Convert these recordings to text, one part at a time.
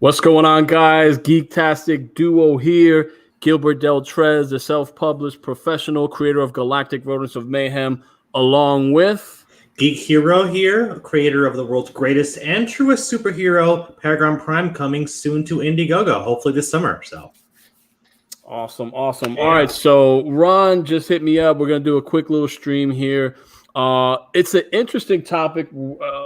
What's going on, guys? Geektastic Duo here. Gilbert Deltrez, the self-published professional creator of Galactic Rodents of Mayhem, along with Geek Hero here, creator of the world's greatest and truest superhero, Paragon Prime, coming soon to Indiegogo, hopefully this summer. So awesome. Yeah. All right, so Ron just hit me up. We're gonna do a quick little stream here. It's an interesting topic.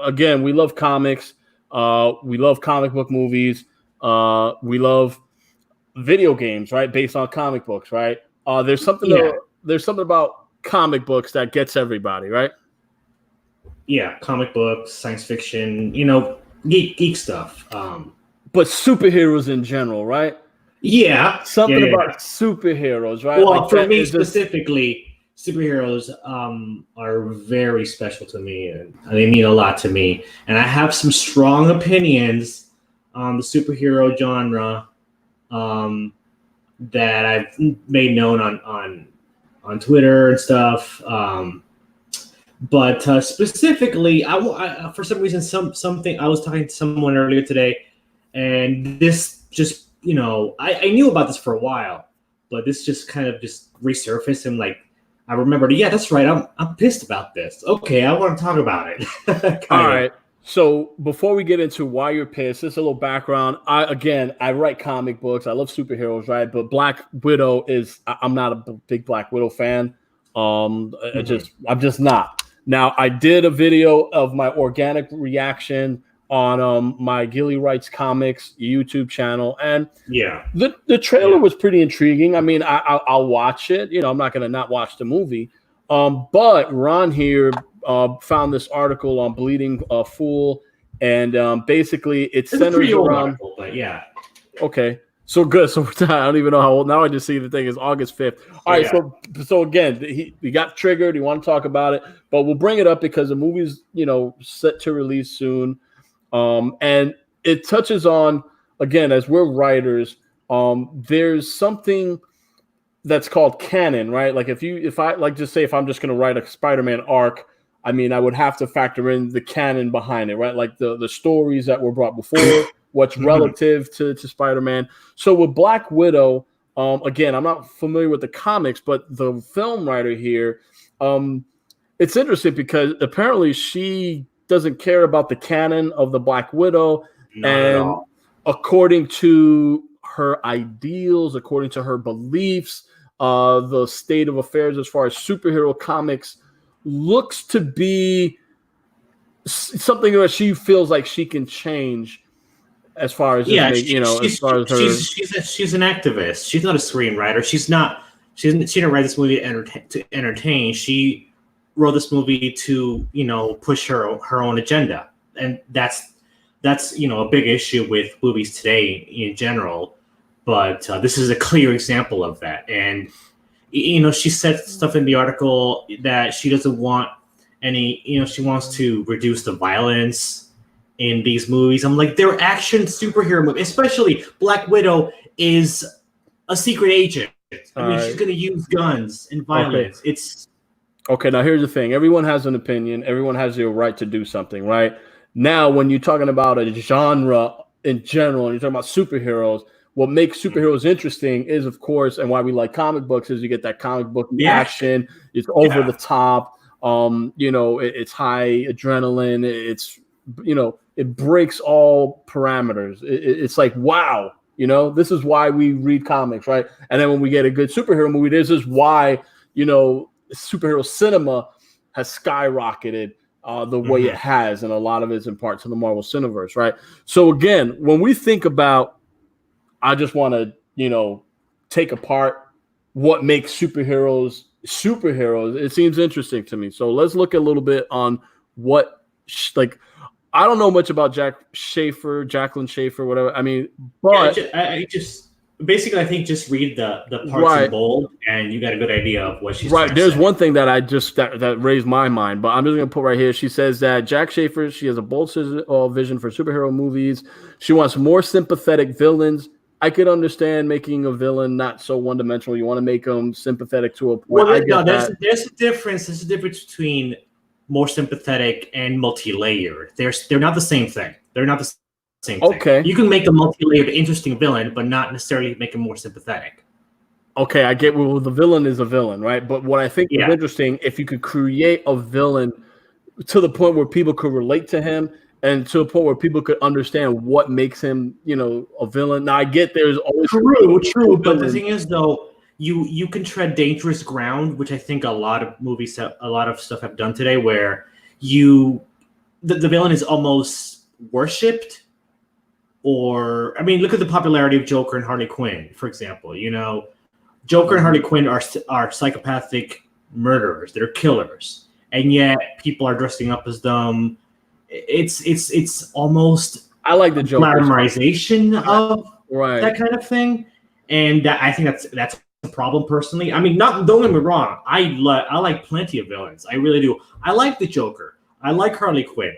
Again, we love comics. We love comic book movies. We love video games, right? Based on comic books, right? There's something about comic books that gets everybody, right? Yeah, comic books, science fiction, geek stuff. But superheroes in general, right? Yeah. Something about superheroes, right? Well, like for me specifically, superheroes are very special to me, and they mean a lot to me. And I have some strong opinions on the superhero genre that I've made known on Twitter and stuff. But specifically, I for some reason, something I was talking to someone earlier today, and this just I knew about this for a while, but this just kind of just resurfaced, and like I remembered, yeah, that's right. I'm pissed about this. Okay, I want to talk about it. All right. So before we get into why you're pissed, just a little background. I write comic books. I love superheroes, right? But Black Widow I'm not a big Black Widow fan. I'm just not. Now, I did a video of my organic reaction on my Gilly Writes Comics YouTube channel, and the trailer was pretty intriguing. I mean, I'll watch it. I'm not going to not watch the movie. But Ron here found this article on Bleeding Fool, and basically it centers around. Article, but yeah. Okay. So good. So I don't even know how old. Now I just see the thing is August 5th. All right. So again, he got triggered. He wanted to talk about it, but we'll bring it up because the movie's set to release soon, and it touches on, again, as we're writers, there's something that's called canon, right? Like if I'm just going to write a Spider-Man arc, I mean, I would have to factor in the canon behind it, right? Like the stories that were brought before. What's relative to Spider-Man. So with Black Widow, again, I'm not familiar with the comics, but the film writer here, it's interesting because apparently she doesn't care about the canon of the Black Widow. Not at all. According to her ideals, according to her beliefs, the state of affairs as far as superhero comics looks to be something that she feels like she can change. As far as she's an activist. She's not a screenwriter. She didn't write this movie to entertain. She wrote this movie to push her own agenda, and that's a big issue with movies today in general. But this is a clear example of that. And she said stuff in the article that she doesn't want any. She wants to reduce the violence in these movies. I'm like, they're action superhero movies, especially Black Widow is a secret agent. She's going to use guns and violence. Okay. Now here's the thing. Everyone has an opinion. Everyone has the right to do something, right? Now, when you're talking about a genre in general, and you're talking about superheroes, what makes superheroes interesting is, of course, and why we like comic books is you get that comic book action. It's over the top. It's high adrenaline. It's, it breaks all parameters. It's like, wow, this is why we read comics, right? And then when we get a good superhero movie, this is why, superhero cinema has skyrocketed the way it has. And a lot of it's in part to the Marvel Cineverse, right? So again, when we think about, I just want to, take apart what makes superheroes, it seems interesting to me. So let's look a little bit on what, I don't know much about Jac Schaeffer, Jacqueline Schaeffer, whatever. I mean, but I think just read the parts in bold, and you got a good idea of what she's right. There's one thing that that raised my mind, but I'm just going to put right here. She says that Jac Schaeffer, she has a bold vision for superhero movies. She wants more sympathetic villains. I could understand making a villain not so one-dimensional. You want to make them sympathetic to a point. Well, there's a difference. There's a difference between more sympathetic and multi-layered. They're not the same thing. They're not the same thing. Okay. You can make a multi-layered, interesting villain, but not necessarily make him more sympathetic. Okay, I get. Well, the villain is a villain, right? But what I think is interesting, if you could create a villain to the point where people could relate to him, and to a point where people could understand what makes him, a villain. Now, I get there's always true, but the thing is, though, you can tread dangerous ground, which I think a lot of stuff have done today, where the villain is almost worshipped. Or, I mean, look at the popularity of Joker and Harley Quinn, for example. Joker and Harley Quinn are psychopathic murderers. They're killers, and yet people are dressing up as them. It's almost I like the Joker glamorization of that kind of thing, and I think that's a problem personally. I mean, don't get me wrong. I like plenty of villains. I really do. I like the Joker. I like Harley Quinn.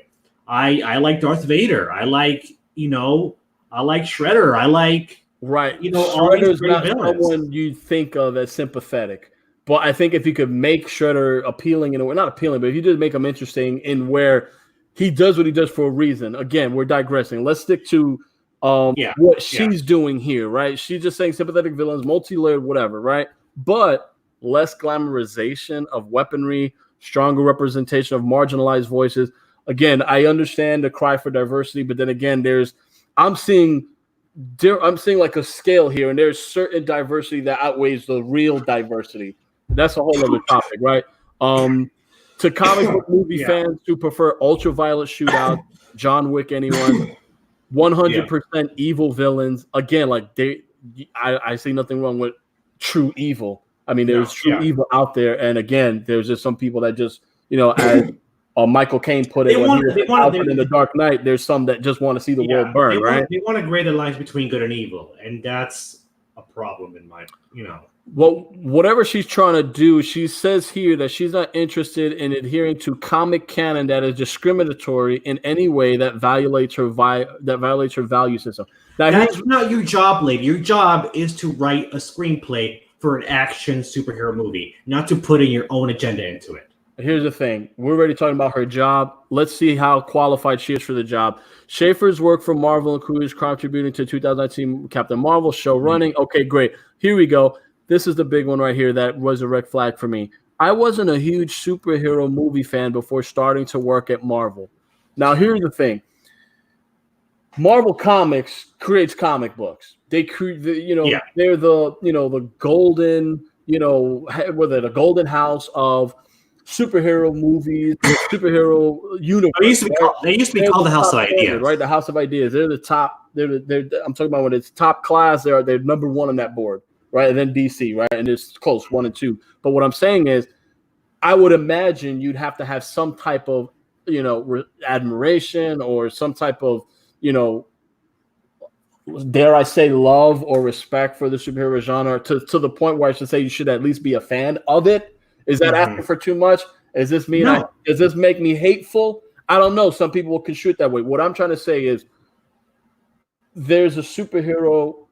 I like Darth Vader. I like Shredder. I like Shredder's not someone you think of as sympathetic, but I think if you could make Shredder appealing in a way, not appealing, but if you just make him interesting in where he does what he does for a reason. Again, we're digressing. Let's stick to what she's doing here, right? She's just saying sympathetic villains, multi-layered, whatever, right? But less glamorization of weaponry, stronger representation of marginalized voices. Again, I understand the cry for diversity, but then again, I'm seeing like a scale here, and there's certain diversity that outweighs the real diversity. That's a whole other topic, right? To comic book movie fans who prefer ultraviolet shootouts, John Wick, anyone, 100% evil villains. Again, like I see nothing wrong with true evil. I mean, there's true evil out there, and again, there's just some people that just as Michael Caine put it in The Dark Knight, there's some that just want to see the world burn, right? They want to grade the lines between good and evil, and that's a problem in my, Well, whatever she's trying to do, she says here that she's not interested in adhering to comic canon that is discriminatory in any way that violates her value system. Now, that's not your job, lady. Your job is to write a screenplay for an action superhero movie, not to put in your own agenda into it. Here's the thing. We're already talking about her job. Let's see how qualified she is for the job. Schaeffer's work for Marvel includes contributing to 2019 Captain Marvel show running. Okay, great. Here we go. This is the big one right here that was a red flag for me. I wasn't a huge superhero movie fan before starting to work at Marvel. Now, here's the thing. Marvel Comics creates comic books. They create, they're the golden, the golden house of superhero movies, superhero universe. They used to be called the House of Ideas, right? The House of Ideas. They're the top. I'm talking about when it's top class. They're number one on that board, right? And then DC, right? And it's close 1 and 2. But what I'm saying is, I would imagine you'd have to have some type of admiration or some type of dare I say love or respect for the superhero genre to the point where I should say you should at least be a fan of it. Is that asking for too much? Does this mean does this make me hateful? I don't know. Some people will construe it that way. What I'm trying to say is there's a superhero,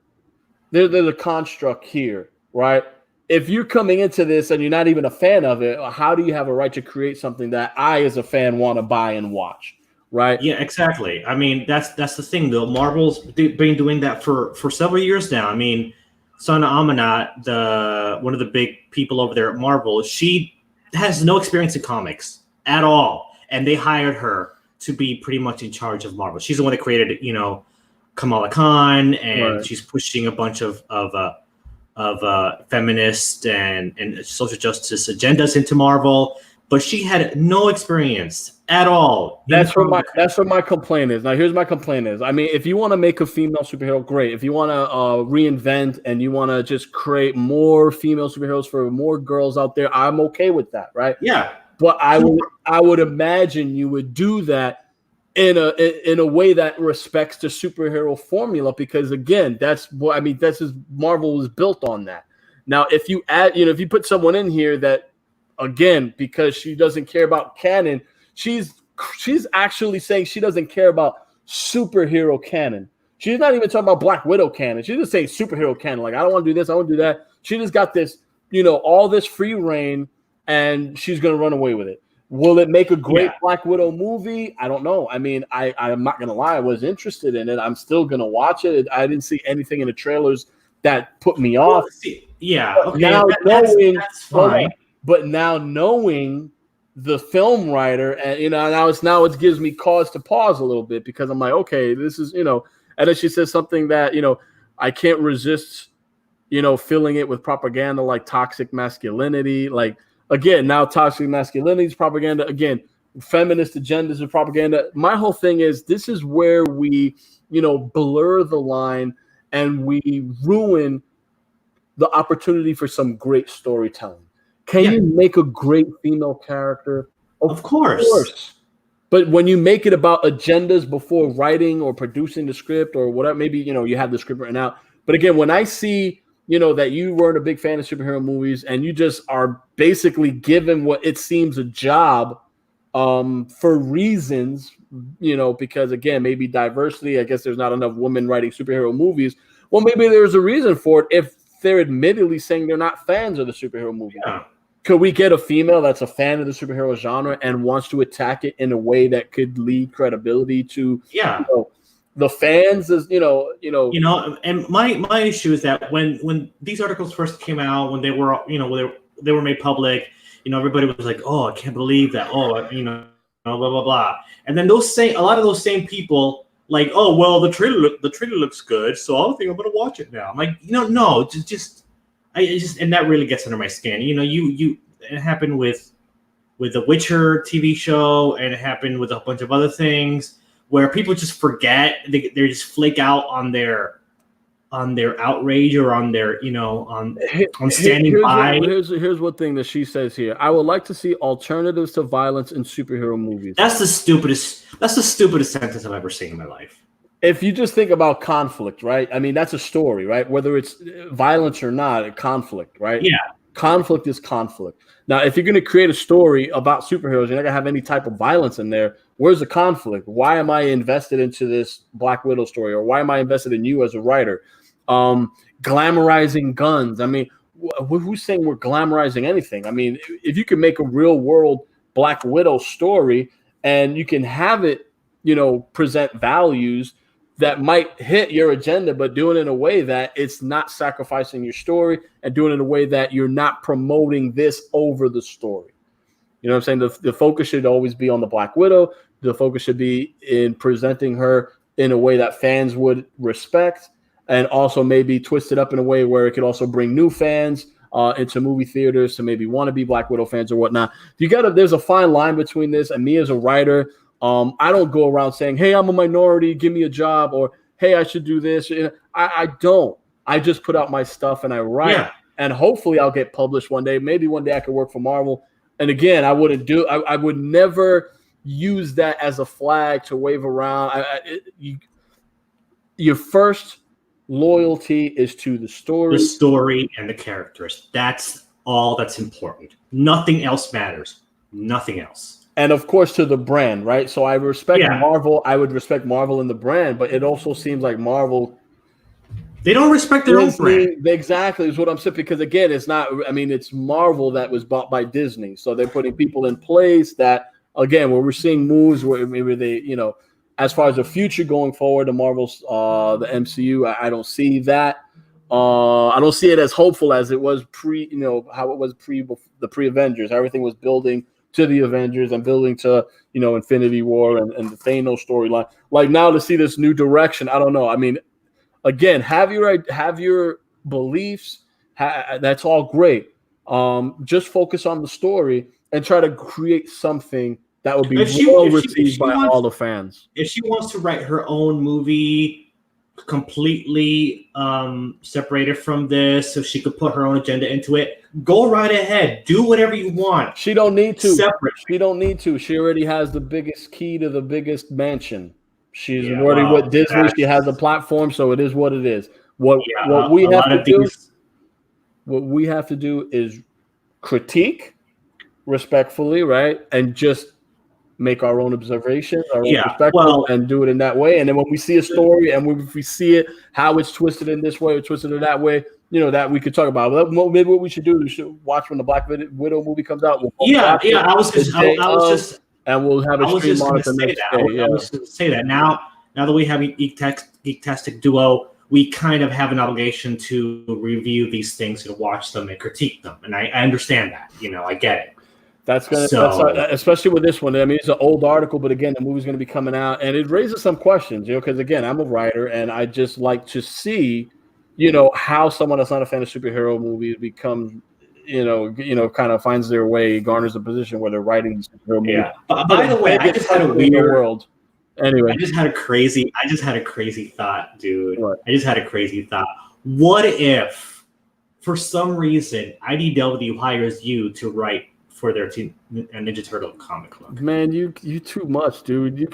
there's a construct here, right? If you're coming into this and you're not even a fan of it, how do you have a right to create something that I as a fan want to buy and watch, right? Yeah, exactly. I mean, that's the thing, though. Marvel's been doing that for several years now. I mean, Sana Amanat, one of the big people over there at Marvel, she has no experience in comics at all, and they hired her to be pretty much in charge of Marvel. She's the one that created, Kamala Khan, and she's pushing a bunch of feminist and social justice agendas into Marvel. But she had no experience at all. That's what my complaint is. Now, here's my complaint is. I mean, if you want to make a female superhero, great. If you want to reinvent and you want to just create more female superheroes for more girls out there, I'm okay with that, right? Yeah. But I would imagine you would do that in a way that respects the superhero formula, because again, that's Marvel was built on that. Now, if you add, if you put someone in here that, again, because she doesn't care about canon, she's actually saying she doesn't care about superhero canon. She's not even talking about Black Widow canon. She's just saying superhero canon. Like, I don't want to do this, I want to do that. She just got this, all this free reign, and she's going to run away with it. Will it make a great Black Widow movie? I don't know. I mean, I'm not going to lie. I was interested in it. I'm still going to watch it. I didn't see anything in the trailers that put me off. Okay. That's fine. But now knowing the film writer, and now it gives me cause to pause a little bit, because I'm like, okay, this is, and then she says something that, I can't resist, filling it with propaganda like toxic masculinity. Like, again, now toxic masculinity is propaganda. Again, feminist agendas are propaganda. My whole thing is, this is where we, blur the line and we ruin the opportunity for some great storytelling. Can you make a great female character? Of course. But when you make it about agendas before writing or producing the script or whatever, maybe, you have the script written out. But again, when I see, that you weren't a big fan of superhero movies and you just are basically given what it seems a job for reasons, because again, maybe diversity, I guess there's not enough women writing superhero movies. Well, maybe there's a reason for it if they're admittedly saying they're not fans of the superhero movie. Yeah. Could we get a female that's a fan of the superhero genre and wants to attack it in a way that could lead credibility to the fans? Is and my issue is that when these articles first came out, when they were they were made public, everybody was like, oh, I can't believe that, blah blah blah, and then a lot of those same people, like, oh, well, the trailer looks good, so I think I'm gonna watch it now. I'm like, no, and that really gets under my skin. It happened with the Witcher TV show, and it happened with a bunch of other things where people just forget, they just flake out on their outrage or on their on standing by. Here's one thing that she says here. I would like to see alternatives to violence in superhero movies. That's the stupidest sentence I've ever seen in my life. If you just think about conflict, right? I mean, that's a story, right? Whether it's violence or not, conflict, right? Yeah. Conflict is conflict. Now, if you're going to create a story about superheroes, you're not going to have any type of violence in there. Where's the conflict? Why am I invested into this Black Widow story? Or why am I invested in you as a writer? Glamorizing guns. I mean, who's saying we're glamorizing anything? I mean, if you can make a real world Black Widow story and you can have it, present values that might hit your agenda, but do it in a way that it's not sacrificing your story, and doing it in a way that you're not promoting this over the story. You know what I'm saying? The focus should always be on the Black Widow. The focus should be in presenting her in a way that fans would respect, and also maybe twist it up in a way where it could also bring new fans into movie theaters to maybe want to be Black Widow fans or whatnot. There's a fine line between this, and me as a writer, I don't go around saying, hey, I'm a minority, give me a job, or hey, I should do this. I don't. I just put out my stuff and I write, and hopefully I'll get published one day. Maybe one day I could work for Marvel. And again, I would never use that as a flag to wave around. Your first loyalty is to the story and the characters. That's all that's important. Nothing else matters. Nothing else. And of course, to the brand, right? So I respect Marvel. I would respect Marvel in the brand, but it also seems like Marvel, they don't respect their own brand. Exactly, is what I'm saying. Because again, it's not. I mean, it's Marvel that was bought by Disney, so they're putting people in place that, again, where we're seeing moves where maybe they, as far as the future going forward, the Marvel's, the MCU, I don't see that. I don't see it as hopeful as it was how it was the pre-Avengers. Everything was building to the Avengers and building to, Infinity War and the Thanos storyline. Like, now to see this new direction, I don't know. I mean, again, have your beliefs. That's all great. Just focus on the story and try to create something that would be well received by all the fans. If she wants to write her own movie completely separated from this, so she could put her own agenda into it, go right ahead. Do whatever you want. She don't need to. Separate. She don't need to. She already has the biggest key to the biggest mansion. She's already with Disney. She has a platform, so it is what it is. What we have to do is critique respectfully, right? And just make our own observations, our own perspective, and do it in that way. And then when we see a story and we see it, how it's twisted in this way or twisted in that way, that we could talk about. Well, maybe what we should do is watch when the Black Widow movie comes out. We'll Yeah. I was just and we'll have a stream on it the next day. I was going to say that. Now that we have Geektastic Duo, we kind of have an obligation to review these things and watch them and critique them. And I understand that. I get it. That's especially with this one. I mean, it's an old article, but again, the movie's going to be coming out, and it raises some questions, because again, I'm a writer, and I just like to see, how someone that's not a fan of superhero movies becomes, kind of finds their way, garners a position where they're writing superhero movies. Yeah. By the way, I just had a weird world. Anyway, I just had a crazy thought, dude. What? I just had a crazy thought. What if, for some reason, IDW hires you to write for their Ninja Turtle comic book? Man, you too much, dude.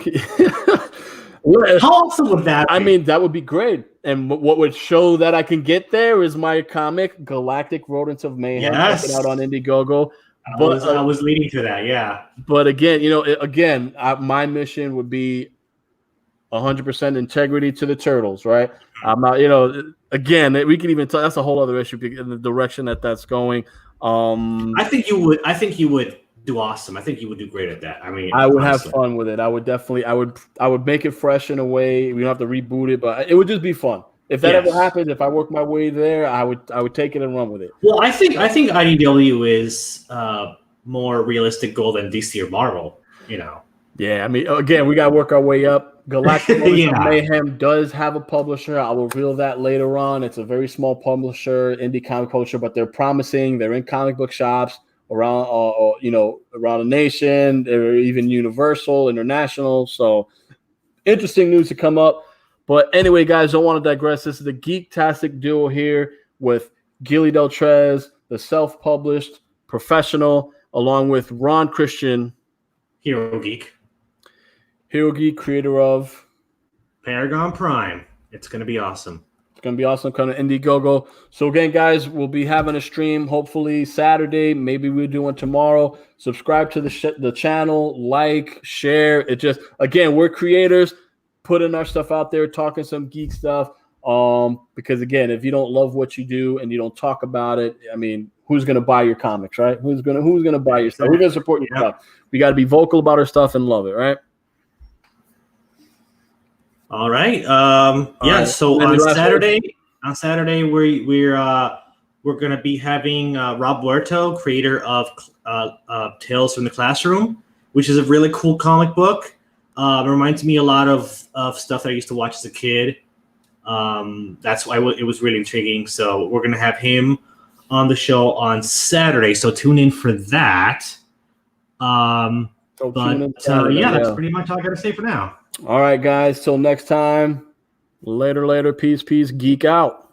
How awesome would that be? I mean, that would be great. And what would show that I can get there is my comic, Galactic Rodents of Mayhem. Yes. Check it out on Indiegogo. I was leading to that, yeah. But again, my mission would be 100% integrity to the Turtles, right? I'm not, again, we can even tell that's a whole other issue in the direction that's going. I think you would do awesome. I think you would do great at that. I mean, I would have fun with it. I would definitely, I would make it fresh in a way. We don't have to reboot it, but it would just be fun. If that ever happens, if I work my way there, I would take it and run with it. Well, I think IDW is more realistic goal than DC or Marvel. Yeah, I mean, again, we got to work our way up. Galactic Mayhem does have a publisher. I will reveal that later on. It's a very small publisher, indie comic culture, but they're promising. They're in comic book shops around, around the nation. They're even Universal, International. So interesting news to come up. But anyway, guys, don't want to digress. This is the Geektastic Duo here with Gilly Deltrez, the self-published professional, along with Ron Christian, Hero Geek, creator of Paragon Prime. It's going to be awesome. It's going to be awesome, kind of Indiegogo. So again, guys, we'll be having a stream hopefully Saturday. Maybe we'll do one tomorrow. Subscribe to the channel, like, share. It just, again, we're creators, putting our stuff out there, talking some geek stuff. Because again, if you don't love what you do and you don't talk about it, I mean, who's going to buy your comics, right? Who's going to buy your stuff? Who's going to support your stuff? We got to be vocal about our stuff and love it, right? All right. So on Saturday, we're going to be having Rob Huerto, creator of Tales from the Classroom, which is a really cool comic book. It reminds me a lot of stuff that I used to watch as a kid. That's why it was really intriguing. So we're going to have him on the show on Saturday. So tune in for that. That's pretty much all I got to say for now. All right, guys. Till next time. Later. Peace. Geek out.